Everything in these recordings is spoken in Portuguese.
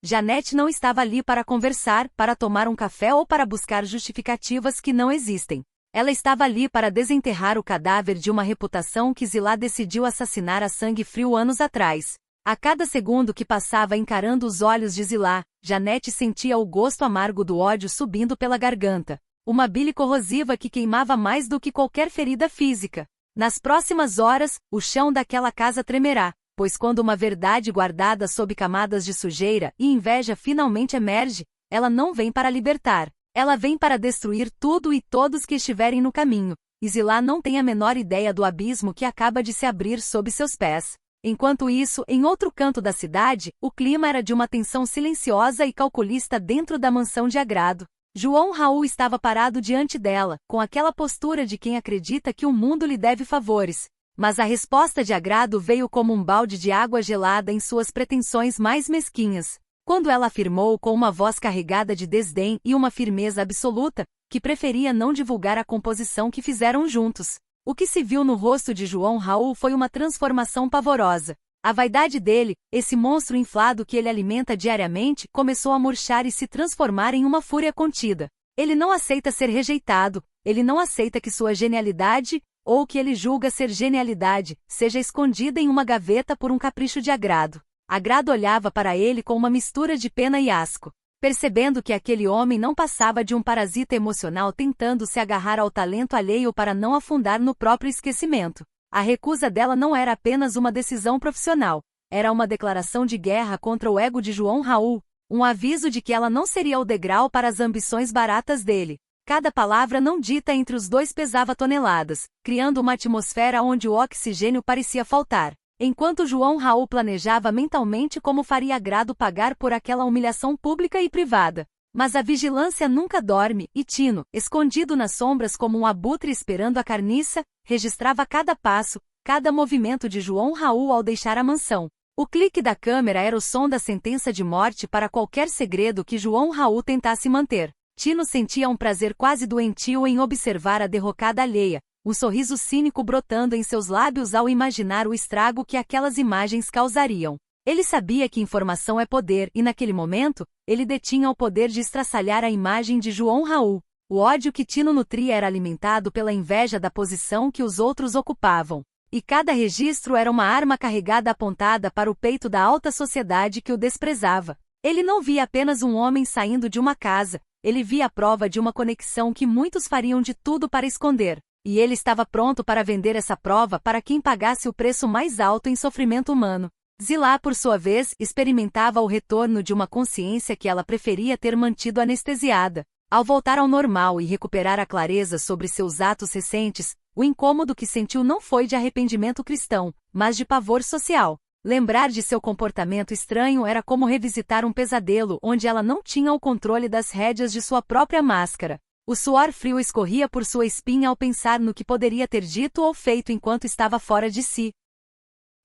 Janete não estava ali para conversar, para tomar um café ou para buscar justificativas que não existem. Ela estava ali para desenterrar o cadáver de uma reputação que Zilá decidiu assassinar a sangue frio anos atrás. A cada segundo que passava encarando os olhos de Zilá, Janete sentia o gosto amargo do ódio subindo pela garganta. Uma bile corrosiva que queimava mais do que qualquer ferida física. Nas próximas horas, o chão daquela casa tremerá, pois quando uma verdade guardada sob camadas de sujeira e inveja finalmente emerge, ela não vem para libertar. Ela vem para destruir tudo e todos que estiverem no caminho. E Zilá não tem a menor ideia do abismo que acaba de se abrir sob seus pés. Enquanto isso, em outro canto da cidade, o clima era de uma tensão silenciosa e calculista dentro da mansão de Agrado. João Raul estava parado diante dela, com aquela postura de quem acredita que o mundo lhe deve favores. Mas a resposta de Agrado veio como um balde de água gelada em suas pretensões mais mesquinhas. Quando ela afirmou com uma voz carregada de desdém e uma firmeza absoluta, que preferia não divulgar a composição que fizeram juntos. O que se viu no rosto de João Raul foi uma transformação pavorosa. A vaidade dele, esse monstro inflado que ele alimenta diariamente, começou a murchar e se transformar em uma fúria contida. Ele não aceita ser rejeitado, ele não aceita que sua genialidade, ou o que ele julga ser genialidade, seja escondida em uma gaveta por um capricho de Agrado. Agrado olhava para ele com uma mistura de pena e asco, percebendo que aquele homem não passava de um parasita emocional tentando se agarrar ao talento alheio para não afundar no próprio esquecimento. A recusa dela não era apenas uma decisão profissional, era uma declaração de guerra contra o ego de João Raul, um aviso de que ela não seria o degrau para as ambições baratas dele. Cada palavra não dita entre os dois pesava toneladas, criando uma atmosfera onde o oxigênio parecia faltar. Enquanto João Raul planejava mentalmente como faria Agrado pagar por aquela humilhação pública e privada. Mas a vigilância nunca dorme, e Tino, escondido nas sombras como um abutre esperando a carniça, registrava cada passo, cada movimento de João Raul ao deixar a mansão. O clique da câmera era o som da sentença de morte para qualquer segredo que João Raul tentasse manter. Tino sentia um prazer quase doentio em observar a derrocada alheia, um sorriso cínico brotando em seus lábios ao imaginar o estrago que aquelas imagens causariam. Ele sabia que informação é poder e naquele momento, ele detinha o poder de estraçalhar a imagem de João Raul. O ódio que Tino nutria era alimentado pela inveja da posição que os outros ocupavam. E cada registro era uma arma carregada apontada para o peito da alta sociedade que o desprezava. Ele não via apenas um homem saindo de uma casa, ele via a prova de uma conexão que muitos fariam de tudo para esconder. E ele estava pronto para vender essa prova para quem pagasse o preço mais alto em sofrimento humano. Zilá, por sua vez, experimentava o retorno de uma consciência que ela preferia ter mantido anestesiada. Ao voltar ao normal e recuperar a clareza sobre seus atos recentes, o incômodo que sentiu não foi de arrependimento cristão, mas de pavor social. Lembrar de seu comportamento estranho era como revisitar um pesadelo onde ela não tinha o controle das rédeas de sua própria máscara. O suor frio escorria por sua espinha ao pensar no que poderia ter dito ou feito enquanto estava fora de si.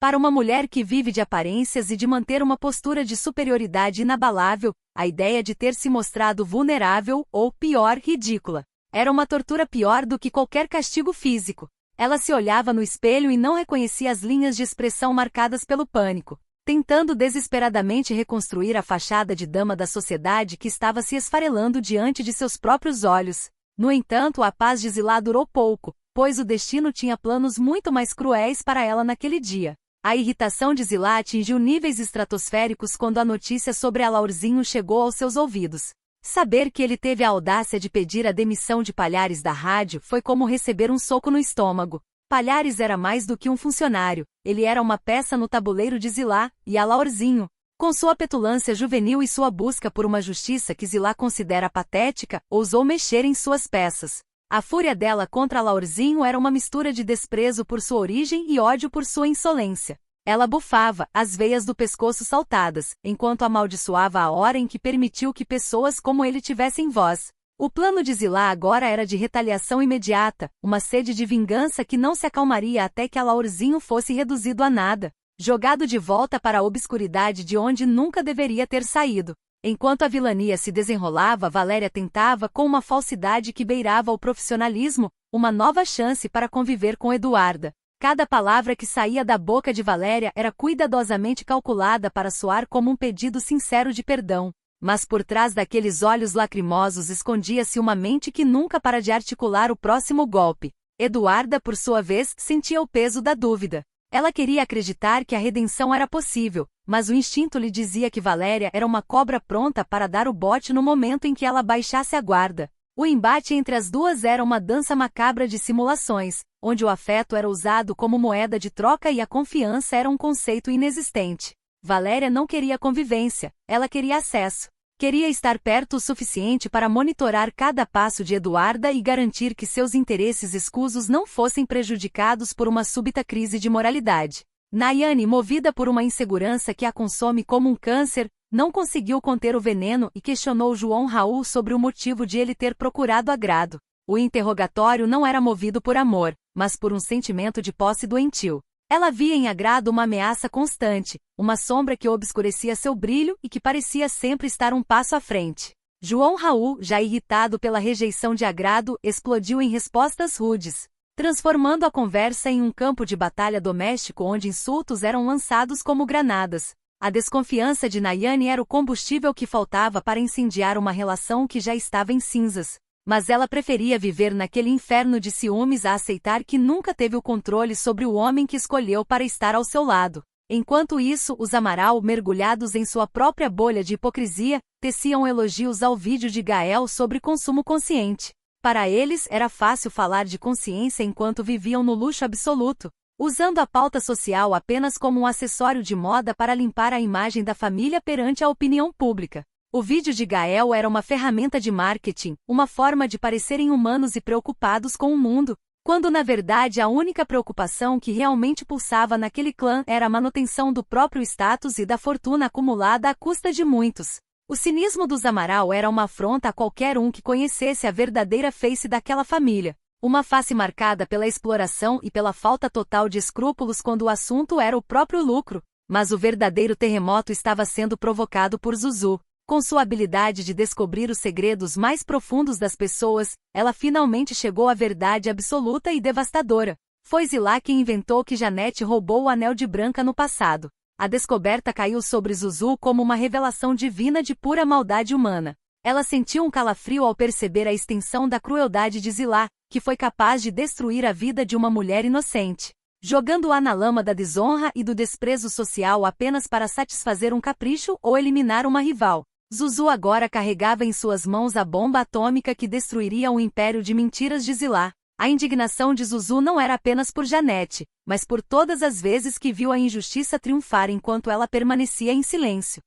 Para uma mulher que vive de aparências e de manter uma postura de superioridade inabalável, a ideia de ter se mostrado vulnerável, ou pior, ridícula, era uma tortura pior do que qualquer castigo físico. Ela se olhava no espelho e não reconhecia as linhas de expressão marcadas pelo pânico, tentando desesperadamente reconstruir a fachada de dama da sociedade que estava se esfarelando diante de seus próprios olhos. No entanto, a paz de Zilá durou pouco, pois o destino tinha planos muito mais cruéis para ela naquele dia. A irritação de Zilá atingiu níveis estratosféricos quando a notícia sobre Alaurzinho chegou aos seus ouvidos. Saber que ele teve a audácia de pedir a demissão de Palhares da rádio foi como receber um soco no estômago. Palhares era mais do que um funcionário, ele era uma peça no tabuleiro de Zilá, e Alaurzinho, com sua petulância juvenil e sua busca por uma justiça que Zilá considera patética, ousou mexer em suas peças. A fúria dela contra Alaurzinho era uma mistura de desprezo por sua origem e ódio por sua insolência. Ela bufava, as veias do pescoço saltadas, enquanto amaldiçoava a hora em que permitiu que pessoas como ele tivessem voz. O plano de Zilá agora era de retaliação imediata, uma sede de vingança que não se acalmaria até que Alaurzinho fosse reduzido a nada, jogado de volta para a obscuridade de onde nunca deveria ter saído. Enquanto a vilania se desenrolava, Valéria tentava, com uma falsidade que beirava o profissionalismo, uma nova chance para conviver com Eduarda. Cada palavra que saía da boca de Valéria era cuidadosamente calculada para soar como um pedido sincero de perdão. Mas por trás daqueles olhos lacrimosos escondia-se uma mente que nunca para de articular o próximo golpe. Eduarda, por sua vez, sentia o peso da dúvida. Ela queria acreditar que a redenção era possível, mas o instinto lhe dizia que Valéria era uma cobra pronta para dar o bote no momento em que ela baixasse a guarda. O embate entre as duas era uma dança macabra de simulações, onde o afeto era usado como moeda de troca e a confiança era um conceito inexistente. Valéria não queria convivência, ela queria acesso. Queria estar perto o suficiente para monitorar cada passo de Eduarda e garantir que seus interesses escusos não fossem prejudicados por uma súbita crise de moralidade. Nayane, movida por uma insegurança que a consome como um câncer, não conseguiu conter o veneno e questionou João Raul sobre o motivo de ele ter procurado agrado. O interrogatório não era movido por amor, mas por um sentimento de posse doentio. Ela via em agrado uma ameaça constante, uma sombra que obscurecia seu brilho e que parecia sempre estar um passo à frente. João Raul, já irritado pela rejeição de agrado, explodiu em respostas rudes, transformando a conversa em um campo de batalha doméstico onde insultos eram lançados como granadas. A desconfiança de Nayane era o combustível que faltava para incendiar uma relação que já estava em cinzas. Mas ela preferia viver naquele inferno de ciúmes a aceitar que nunca teve o controle sobre o homem que escolheu para estar ao seu lado. Enquanto isso, os Amaral, mergulhados em sua própria bolha de hipocrisia, teciam elogios ao vídeo de Gael sobre consumo consciente. Para eles, era fácil falar de consciência enquanto viviam no luxo absoluto, usando a pauta social apenas como um acessório de moda para limpar a imagem da família perante a opinião pública. O vídeo de Gael era uma ferramenta de marketing, uma forma de parecerem humanos e preocupados com o mundo, quando na verdade a única preocupação que realmente pulsava naquele clã era a manutenção do próprio status e da fortuna acumulada à custa de muitos. O cinismo dos Amaral era uma afronta a qualquer um que conhecesse a verdadeira face daquela família, uma face marcada pela exploração e pela falta total de escrúpulos quando o assunto era o próprio lucro, mas o verdadeiro terremoto estava sendo provocado por Zuzu. Com sua habilidade de descobrir os segredos mais profundos das pessoas, ela finalmente chegou à verdade absoluta e devastadora. Foi Zilá quem inventou que Janete roubou o anel de Branca no passado. A descoberta caiu sobre Zuzu como uma revelação divina de pura maldade humana. Ela sentiu um calafrio ao perceber a extensão da crueldade de Zilá, que foi capaz de destruir a vida de uma mulher inocente, jogando-a na lama da desonra e do desprezo social apenas para satisfazer um capricho ou eliminar uma rival. Zuzu agora carregava em suas mãos a bomba atômica que destruiria o império de mentiras de Zilá. A indignação de Zuzu não era apenas por Janete, mas por todas as vezes que viu a injustiça triunfar enquanto ela permanecia em silêncio.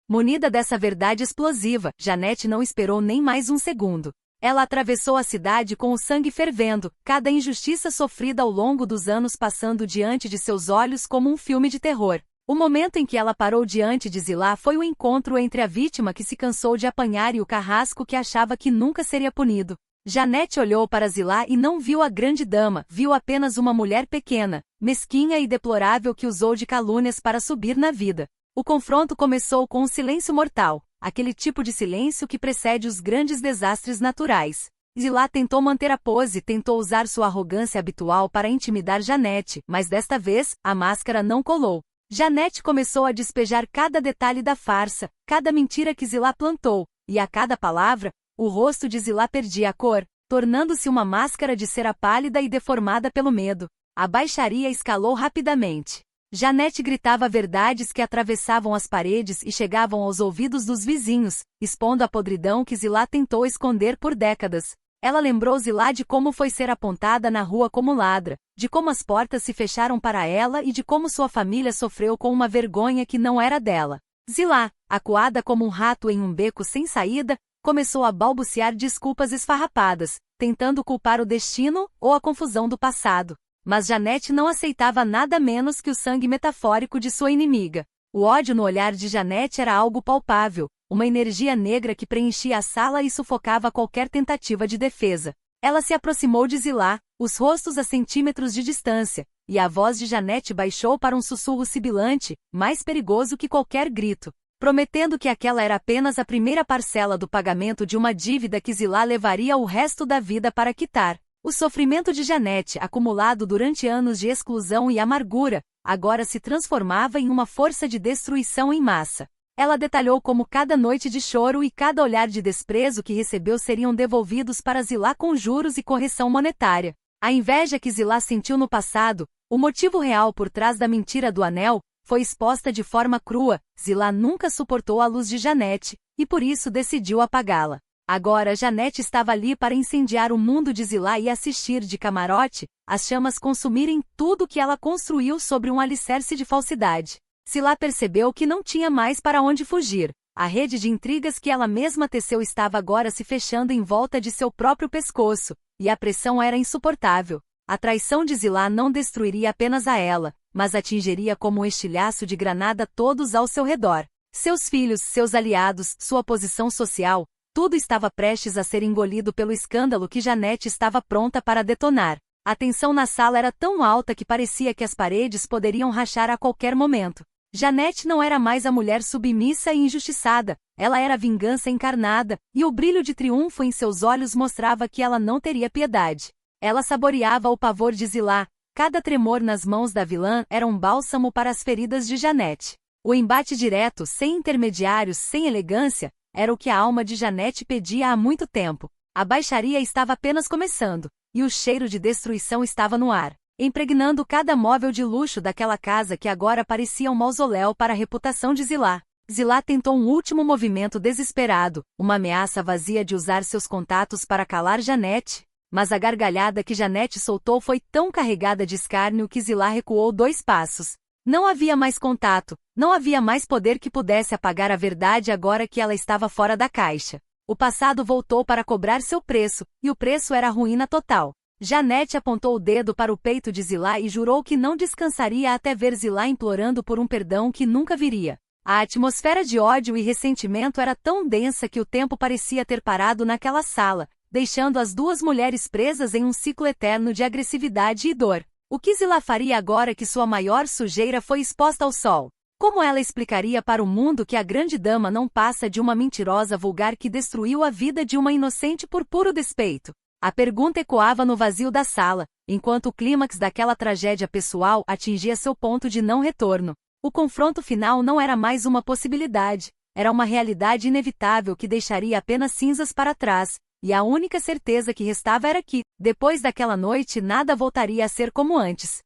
Munida dessa verdade explosiva, Janete não esperou nem mais um segundo. Ela atravessou a cidade com o sangue fervendo, cada injustiça sofrida ao longo dos anos passando diante de seus olhos como um filme de terror. O momento em que ela parou diante de Zilá foi o encontro entre a vítima que se cansou de apanhar e o carrasco que achava que nunca seria punido. Janete olhou para Zilá e não viu a grande dama, viu apenas uma mulher pequena, mesquinha e deplorável que usou de calúnias para subir na vida. O confronto começou com um silêncio mortal, aquele tipo de silêncio que precede os grandes desastres naturais. Zilá tentou manter a pose, tentou usar sua arrogância habitual para intimidar Janete, mas desta vez, a máscara não colou. Janete começou a despejar cada detalhe da farsa, cada mentira que Zilá plantou, e a cada palavra, o rosto de Zilá perdia a cor, tornando-se uma máscara de cera pálida e deformada pelo medo. A baixaria escalou rapidamente. Janete gritava verdades que atravessavam as paredes e chegavam aos ouvidos dos vizinhos, expondo a podridão que Zilá tentou esconder por décadas. Ela lembrou Zilá de como foi ser apontada na rua como ladra, de como as portas se fecharam para ela e de como sua família sofreu com uma vergonha que não era dela. Zilá, acuada como um rato em um beco sem saída, começou a balbuciar desculpas esfarrapadas, tentando culpar o destino ou a confusão do passado. Mas Janete não aceitava nada menos que o sangue metafórico de sua inimiga. O ódio no olhar de Janete era algo palpável, uma energia negra que preenchia a sala e sufocava qualquer tentativa de defesa. Ela se aproximou de Zilá, os rostos a centímetros de distância, e a voz de Janete baixou para um sussurro sibilante, mais perigoso que qualquer grito, prometendo que aquela era apenas a primeira parcela do pagamento de uma dívida que Zilá levaria o resto da vida para quitar. O sofrimento de Janete, acumulado durante anos de exclusão e amargura, agora se transformava em uma força de destruição em massa. Ela detalhou como cada noite de choro e cada olhar de desprezo que recebeu seriam devolvidos para Zilá com juros e correção monetária. A inveja que Zilá sentiu no passado, o motivo real por trás da mentira do anel, foi exposta de forma crua. Zilá nunca suportou a luz de Janete, e por isso decidiu apagá-la. Agora Janete estava ali para incendiar o mundo de Zilá e assistir de camarote as chamas consumirem tudo que ela construiu sobre um alicerce de falsidade. Zilá percebeu que não tinha mais para onde fugir. A rede de intrigas que ela mesma teceu estava agora se fechando em volta de seu próprio pescoço, e a pressão era insuportável. A traição de Zilá não destruiria apenas a ela, mas atingiria como um estilhaço de granada todos ao seu redor. Seus filhos, seus aliados, sua posição social, tudo estava prestes a ser engolido pelo escândalo que Janete estava pronta para detonar. A tensão na sala era tão alta que parecia que as paredes poderiam rachar a qualquer momento. Janete não era mais a mulher submissa e injustiçada, ela era a vingança encarnada, e o brilho de triunfo em seus olhos mostrava que ela não teria piedade. Ela saboreava o pavor de Zilá. Cada tremor nas mãos da vilã era um bálsamo para as feridas de Janete. O embate direto, sem intermediários, sem elegância, era o que a alma de Janete pedia há muito tempo. A baixaria estava apenas começando, e o cheiro de destruição estava no ar, impregnando cada móvel de luxo daquela casa que agora parecia um mausoléu para a reputação de Zilá. Zilá tentou um último movimento desesperado, uma ameaça vazia de usar seus contatos para calar Janete, mas a gargalhada que Janete soltou foi tão carregada de escárnio que Zilá recuou 2 passos. Não havia mais contato, não havia mais poder que pudesse apagar a verdade agora que ela estava fora da caixa. O passado voltou para cobrar seu preço, e o preço era a ruína total. Janete apontou o dedo para o peito de Zilá e jurou que não descansaria até ver Zilá implorando por um perdão que nunca viria. A atmosfera de ódio e ressentimento era tão densa que o tempo parecia ter parado naquela sala, deixando as 2 mulheres presas em um ciclo eterno de agressividade e dor. O que Zilá faria agora que sua maior sujeira foi exposta ao sol? Como ela explicaria para o mundo que a grande dama não passa de uma mentirosa vulgar que destruiu a vida de uma inocente por puro despeito? A pergunta ecoava no vazio da sala, enquanto o clímax daquela tragédia pessoal atingia seu ponto de não retorno. O confronto final não era mais uma possibilidade, era uma realidade inevitável que deixaria apenas cinzas para trás, e a única certeza que restava era que, depois daquela noite, nada voltaria a ser como antes.